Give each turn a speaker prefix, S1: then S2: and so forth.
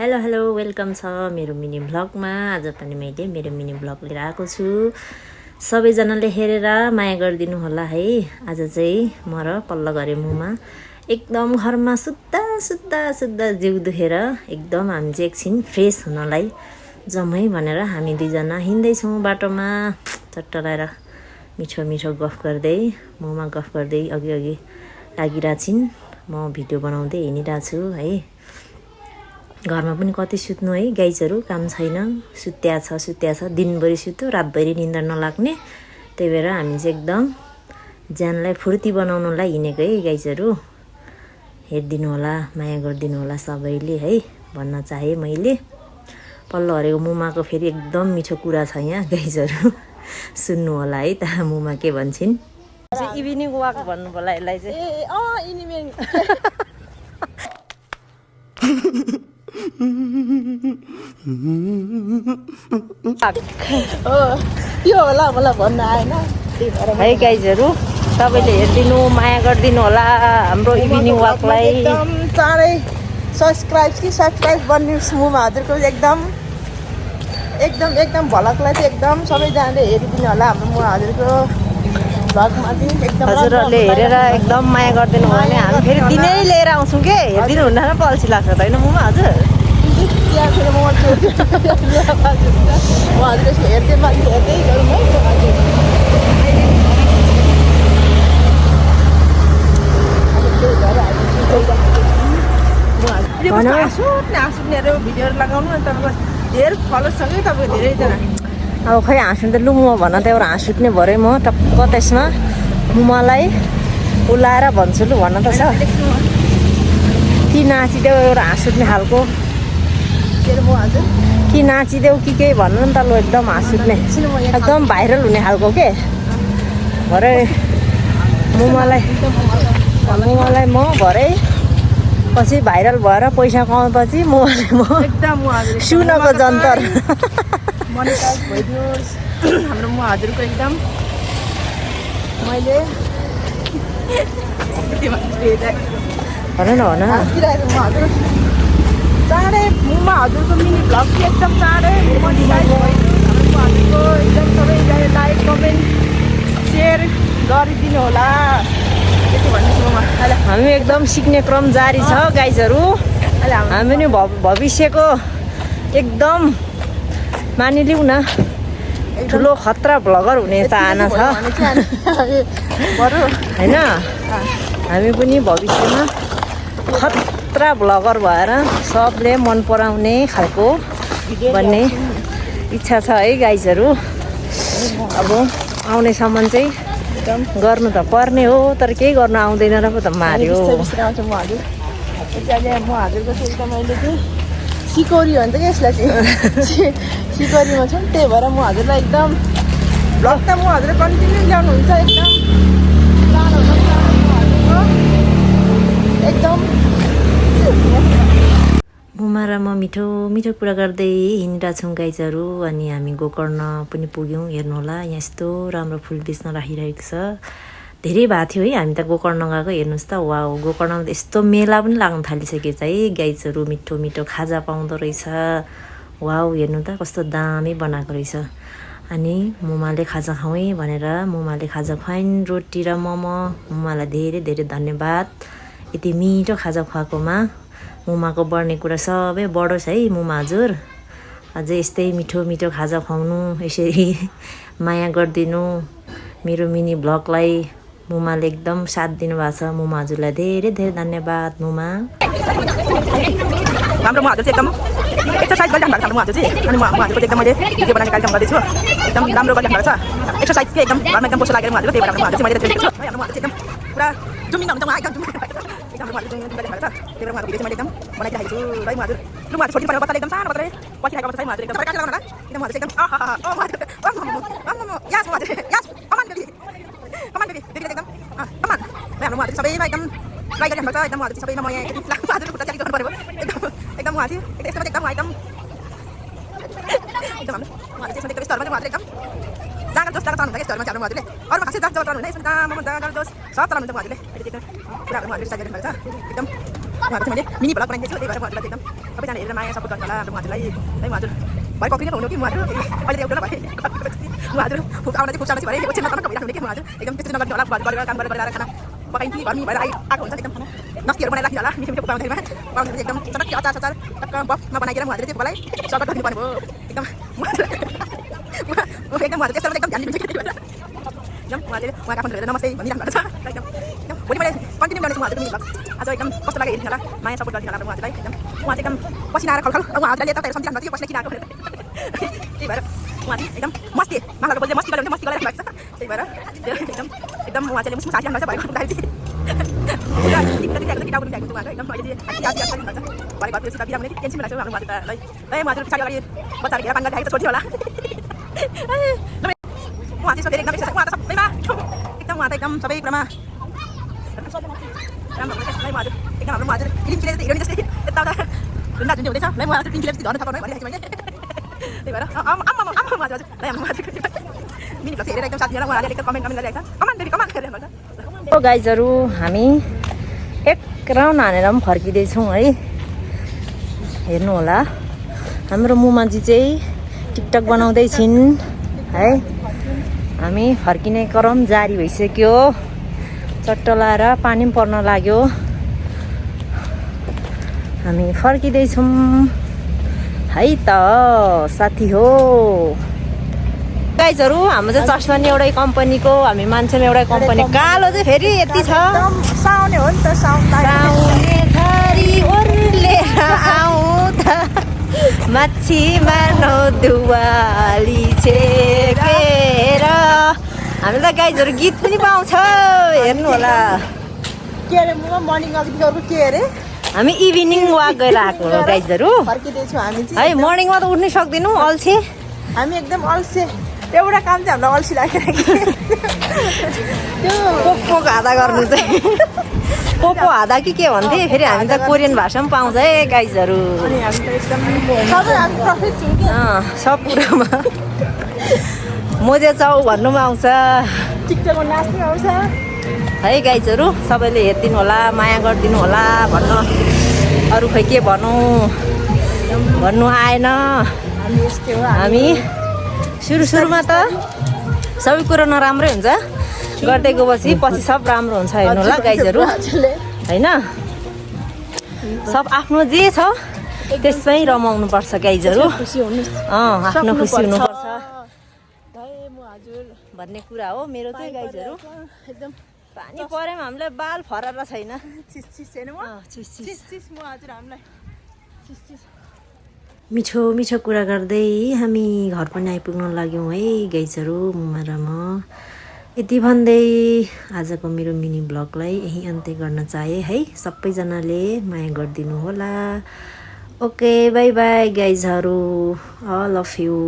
S1: Hello hello welcome छ मेरो mini भ्लगमा। आज पनि मैले मेरो मिनी भ्लग लिएर आएको छु। सबैजनाले हेरेर माया गरिदिनु होला है। आज चाहिँ म र पल्लो घरे मुमा एकदम घरमा सुत्दा सुत्दा सुत्दा जिउ दुखेर एकदम हामी चाहिँ एकछिन फ्रेस हुनलाई जमै भनेर हामी दुईजना हिँड्दैछौँ बाटोमा। चट्ट लगाएर मिठो मिठो गफ गर्दै मुमा गफ गर्दै अघि अघि लागिरहेछिन्। म भिडियो बनाउँदै हिँडिरहेको छु है। घरमा पनि कति सुत्नु है, गाइजहरू काम छैन, सुत्या छ दिनभरि सुत्यो रातभरि निन्द्रा नलाग्ने। त्यही भएर हामी चाहिँ एकदम ज्यानलाई फुर्ती बनाउनलाई हिँडेको है गाइजहरू। हेरिदिनु होला, माया गरिदिनु होला सबैले है भन्न चाहे मैले। पल्लो हरेको मुमाको फेरि एकदम मिठो कुरा छ यहाँ गाइजहरू, सुन्नु होला है त मुमा के भन्छन्। इभिनिङ वाक भन्नु होला यसलाई चाहिँ।
S2: यो होला मलाई भन्न आएन
S1: है गाइजहरू, सबैले हेरिदिनु माया गरिदिनु होला हाम्रो इभिनिङ वाकलाई।
S2: एकदम चाँडै सब्सक्राइब बनियोस् मुमा हजुरको। एकदम भलकलाई चाहिँ एकदम सबैजनाले हेरिदिनु होला हाम्रो मुमा हजुरको भ्लगमा चाहिँ। एकदम
S1: हजुरहरूले हेरेर एकदम माया गरिदिनु भयो भने हामी फेरि दिनै लिएर आउँछौँ के। हेरिदिनु हुन्न र पल्छी लाग्छ त होइन मुमा हजुर।
S2: हजुर हेर्दै माथि हेर्दै गरौँ है। हाँस्ने भिडियोहरू लगाउनु अनि तपाईँको धेरै फलोवर्स छ कि तपाईँको धेरैजना।
S1: अब खै हाँस्नु त लु म भन त एउटा हाँस उठ्ने भरे म टक्क त्यसमा मुमालाई उलाएर भन्छु लु भन त छ कि नाचिदेऊ एउटा हाँस उठ्ने खालको कि नाचिदेऊ कि केही भन्नु नि त लु। एकदम हाँस उठ्ने एकदम भाइरल हुने खालको के भरे मुमालाई म भरे पछि भाइरल भएर पैसा कमाएपछि मुमालाई म
S2: एकदम
S1: सुनको जन्तर
S2: मोनिटाइज भइदियोस् हाम्रो मुमा हजुरको। एकदम मैले
S1: भन न
S2: हजुर चाँडै मुमा हजुरको मिनी भ्लग चाहिँ एकदम चाँडै मोनिटाइज भइदियोस् हाम्रो मुमा हजुरको। एकदम सबैजनाले लाइक कमेन्ट सेयर गरिदिनु होला त्यति भन्नुहोस् मुमा। अहिले
S1: हामी एकदम सिक्ने क्रम जारी छ गाइजहरू। हामी पनि भविष्यको एकदम मानिलिउँ न ठुलो खतरा भ्लगर हुने चाहना छ होइन। हामी पनि भविष्यमा खतरा भ्लगर भएर सबले मन पराउने खालको भन्ने इच्छा छ है गाइजहरू। अब आउनेसम्म चाहिँ गर्नु त पर्ने हो, तर केही गर्नु आउँदैन र पो त मार्यो।
S2: आउँछ म हजुर अहिले म हजुरको चाहिँ एकदम अहिले चाहिँ सिकौरी भन्छ कि यसलाई चाहिँ सिकौरीमा छ नि। त्यही भएर म हजुरलाई एकदम भ्लग त म हजुरले कन्टिन्यू ल्याउनुहुन्छ। एकदम एकदम
S1: मुमा र म मिठो मिठो कुरा गर्दै हिँडिरहेको छौँ गाइजहरू। अनि हामी गोकर्ण पनि पुग्यौँ। हेर्नु होला यहाँ यस्तो राम्रो फुल बेच्न राखिरहेको छ। धेरै भएको थियो है हामी त गोकर्ण गएको। हेर्नुहोस् त वा गोकर्णमा त यस्तो मेला पनि लाग्न थालिसकेको छ है गाइजहरू। मिठो मिठो खाजा पाउँदो रहेछ। वाउ हेर्नु त कस्तो दामी बनाएको रहेछ। अनि मुमाले खाजा खुवाएँ भनेर मुमाले खाजा खुवाइन्, रोटी र मोमो। मुमालाई धेरै धेरै धन्यवाद यति मिठो खाजा खुवाएकोमा। मुमाको बढ्ने कुरा सबै बढोस् है मुमा हजुर। अझै यस्तै मिठो मिठो खाजा खुवाउनु, यसरी माया गरिदिनु मेरो मिनी भ्लगलाई। मुमाले एकदम साथ दिनुभएको छ। मुमा हजुरलाई धेरै धेरै धन्यवाद मुमा।
S2: हाम्रो मुमा हजुर चाहिँ एकदम एक्सर्साइज गरिरहनु भएको छ हाम्रो मुमा हजुर चाहिँ। अनि मुमा हजुरको एकदम मैले भिडियो बनाउने कार्यक्रम गर्दैछु। एकदम राम्रो गरिरहनु भएको छ एक्सर्साइज चाहिँ एकदम घरमा एकदम पोस्टर लागेर मुहाजको। त्यही भएर हाम्रो मुहा चाहिँ मैले देखेको छु है। हाम्रो मुहा चाहिँ एकदम पुरा जुमिङ हुन्छ उहाँ एकदम जुमिङ एकदम हाम्रो मुहा जुमिङ गरिरहनु भएको छ। त्यही भएर मुहाको भिडियो चाहिँ मैले एकदम बनाइराखेको छु है मुहाजु। लु मुहाजु छोटी परेको बच्चाले एकदम सानो बच्चाले बसिरहेको बच्चा है मुहाजु। एकदम सरकारी लगाउनु होला एकदम मुहाजु चाहिँ एकदम यास मुहाजु यास कमान बेबी बेबी एकदम कमान है। हाम्रो मुहाजु सबैमा एकदम ट्राई गरिरहनु भएको छ। एकदम मुहाजु सबैमा म यहाँ मुहाजु खुट्टा च्याली गर्नु पऱ्यो एकदम मुहाजु यसमा एकदम एकदम हाम्रो मुहाजु चाहिँ एकदम स्तरमा चाहिँ मुहाजु एकदम जाँगर जोस चलाउनु हुन्छ कि स्तरमा चाहिँ हाम्रो मुहाजुले। अरूमा खासै जाँगर चलाउनु हुँदैन, यसमा जाँगर जोस सब चलाउनु हुन्छ मुहाजुले। अहिले चाहिँ एकदम पुरा मुहाजु स्टाइल गरिरहनु भएको छ एकदम उहाँको चाहिँ मैले मिनी भ्लग बनाइदिएको छु त्यही भएर उहाँहरूलाई एकदम सबैजना हेरेर माया सपोर्ट गर्नु होला उहाँहरूलाई है उहाँहरू भरे कफी नै हुनु कि उहाँहरू अहिले एउटा भए उहाँहरू आउन चाहिँ खुब सानो भरे ओछ्यानमा तनक भइरहेको हुने कि उहाँहरू एकदम त्यस्तो नगर्नु होला गरेर काम गरेर खाना पकाइन्छ घरमी भएर आएको हुन्छ एकदम खाना नस्तीहरू बनाएर राख्नु होला मिठो मिठो पाउँदाखेरि एकदम चटक्क अचार सचार टक्क बफमा बनाइदिएर उहाँहरूले त्यो पकालाई स्वागत गरिदिनु पर्ने भयो एकदम उहाँहरू त्यस्तो एकदम ध्यान दिनुहुन्छ कि एकदम उहाँले उहाँको आफन्तहरू हेरेर नमस्ते भनिराख्नु भएको छ एकदम एकदम भोलि मैले कन्टिन्यू गर्नेछु उहाँहरूको मिनी भ्लग आज एकदम कस्तो लाग्यो हेर्नु होला माया सपोर्ट गरिदिनु होला उहाँहरूलाई एकदम उहाँ चाहिँ एकदम पसिना आएर खलखल उहाँहरूले यता सम्झिराख्नु भएको थियो पसिना किन आएको त्यही भएर उहाँ चाहिँ एकदम मस्ती मालाको बोल्दै मस्ती गरेर मस्ती गरिराख्नु भएको छ त्यही भएर एकदम एकदम उहाँ चाहिँ मुस्मुस हाँसिराख्नु भएको छ भएको टेन्सन लाग्छ उहाँहरू पछाडि अगाडि बच्चाहरू घेरा पान गरिरहेको छोड्थ्यो होला उहाँ चाहिँ फेरि एकदम उहाँ त सबैमा एकदम उहाँ त एकदम सबै कुरामा राम्रो उहाँहरू एकदम हाम्रो उहाँहरू फिल्म खेलेर हिरोइन जस्तै यताउता झुन्डा झुन्डी हुँदैछ है उहाँहरू फिल्म खेलेर झर्नु थापाउनु भनिरहेको मैले त्यही भएर उहाँहरू हजुर है हाम्रो मिनी भ्लग हेरेर एकदम साथीहरू उहाँहरूले एकदम कमेन्ट गरिरहेको छ कमान बेबी कमान गरिरहेको छ
S1: गाइजहरू हामी एक राउन्ड हानेर पनि फर्किँदैछौँ है हेर्नु होला हाम्रो मुमाजी चाहिँ टिकटक बनाउँदै छिन् है हामी फर्किने क्रम जारी भइसक्यो चट्ट लाएर पानी पनि पर्न लाग्यो हामी फर्किँदैछौँ है त साथी हो गाइजहरू हाम्रो चाहिँ चस्मा नि एउटै कम्पनीको हामी मान्छे पनि एउटै कम्पनी कालो चाहिँ फेरि यति छ
S2: साउने हो नि त
S1: साउने थरी ओर्लेर आउँ त माछी मार्नु दुवाली छेकेर हामीले त गाइजहरू गीत पनि पाउँछ हेर्नु होला
S2: के अरे म मर्निङ अघि अर्को के अरे
S1: हामी इभिनिङ वाक गएर आएको हो गाइजहरू
S2: फर्किँदैछौँ हामी
S1: है मर्निङमा त उठ्नै सक्दैनौँ अल्छे
S2: हामी एकदम अल्छे एउटा काम चाहिँ हामीलाई अल्छी लागेर
S1: त्यो पोको हादा गर्नु चाहिँ पोको हादा कि के भन्थे फेरि हामी त कोरियन भाषा पनि पाउँछ है गाइजहरू
S2: अनि हामी त एकदम सबै हामी प्रफिट छौँ कि
S1: सब कुरामा मोजे चाउ भन्नु पनि आउँछ
S2: टिकटकमा नाच्नु आउँछ
S1: है गाइजहरू सबैले हेरिदिनु होला माया गरिदिनु होला भन्नु अरू खै के भनौँ भन्नु आएन
S2: हामी यस्तै हो
S1: हामी सुरुमा त सबै कुरो नराम्रै हुन्छ गर्दै गएपछि पछि सब राम्रो हुन्छ हेर्नु होला गाइजहरू होइन सब आफ्नो जे छ त्यसमै रमाउनुपर्छ गाइजहरू आफ्नो खुसी हुनुपर्छ भन्ने कुरा हो मेरो चाहिँ गाइजहरू
S2: एकदम
S1: पानी पऱ्यो हामीलाई बाल फरार छैन मिठो मिठो कुरा गर्दै हामी घर पनि आइपुग्न लाग्यौँ है गाइजहरू मुमा र म यति भन्दै आजको मेरो मिनी ब्लगलाई यहीँ अन्त्य गर्न चाहे है सबैजनाले माया गरिदिनु होला ओके बाई बाई गाइजहरू अल अफ यु